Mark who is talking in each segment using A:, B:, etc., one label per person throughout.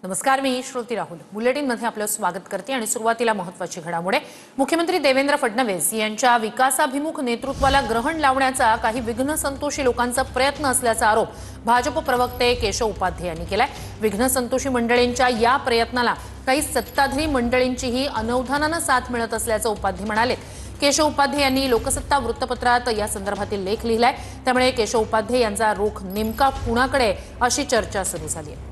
A: नमस्कार, मी श्रुती राहुल बुलेटिनमध्ये आपलं स्वागत करते आणि सुरुवातीला महत्त्वाची घडामोड. मुख्यमंत्री देवेंद्र फडणवीस यांच्या विकासाभिमुख नेतृत्वाला ग्रहण लावण्याचा काही विघ्नसंतोषी लोकांचा प्रयत्न असल्याचा आरोप भाजप प्रवक्ते केशव उपाध्ये यांनी केलाय. विघ्नसंतोषी मंडळींच्या या प्रयत्नाला काही सत्ताधारी मंडळींचीही अनवधानानं साथ मिळत असल्याचं उपाध्ये म्हणाले. केशव उपाध्ये यांनी लोकसत्ता वृत्तपत्रात या संदर्भातील लेख लिहिलाय. त्यामुळे केशव उपाध्ये यांचा रोख नेमका कुणाकडे अशी चर्चा सुरू झाली आहे.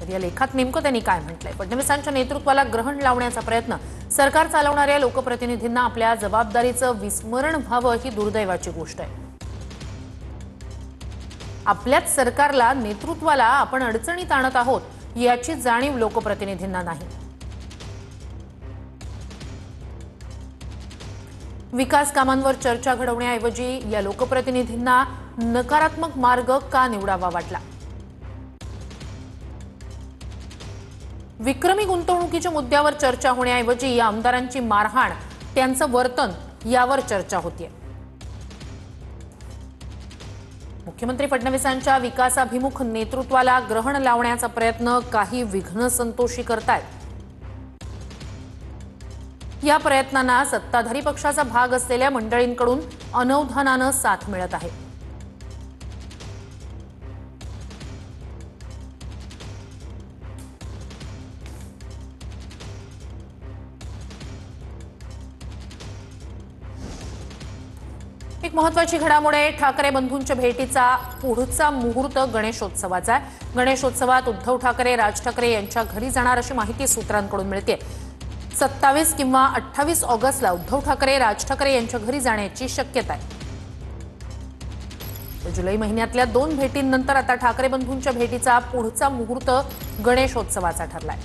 A: या लेखात नेमकं त्यांनी काय म्हटलंय? फडणवीसांच्या नेतृत्वाला ग्रहण लावण्याचा प्रयत्न सरकार चालवणाऱ्या लोकप्रतिनिधींना आपल्या जबाबदारीचं विस्मरण व्हावं ही दुर्दैवाची गोष्ट आहे. आपल्याच सरकारला नेतृत्वाला आपण अडचणीत आणत आहोत याची जाणीव लोकप्रतिनिधींना नाही. विकास कामांवर चर्चा घडवण्याऐवजी या लोकप्रतिनिधींना नकारात्मक मार्ग का निवडावा वाटला? विक्रमी गुंतवणुकीच्या मुद्द्यावर चर्चा होण्याऐवजी या आमदारांची मारहाण, त्यांचं वर्तन यावर चर्चा होतीये. मुख्यमंत्री फडणवीसांच्या विकासाभिमुख नेतृत्वाला ग्रहण लावण्याचा प्रयत्न काही विघ्नसंतोषी करतायत. या प्रयत्नांना सत्ताधारी पक्षाचा भाग असलेल्या मंडळींकडून अनवधानानं साथ मिळत आहे. एक महत्त्वाची घडामोड आहे. ठाकरे बंधूंच्या भेटीचा पुढचा मुहूर्त गणेशोत्सवाचा आहे. गणेशोत्सवात उद्धव ठाकरे, राज ठाकरे यांच्या घरी जाणार अशी माहिती सूत्रांकडून मिळते. 27 किंवा 28 ऑगस्टला उद्धव ठाकरे, राज ठाकरे यांच्या घरी जाण्याची शक्यता आहे. जुलै महिन्यातल्या 2 भेटींनंतर आता ठाकरे बंधूंच्या भेटीचा पुढचा मुहूर्त गणेशोत्सवाचा ठरलाय.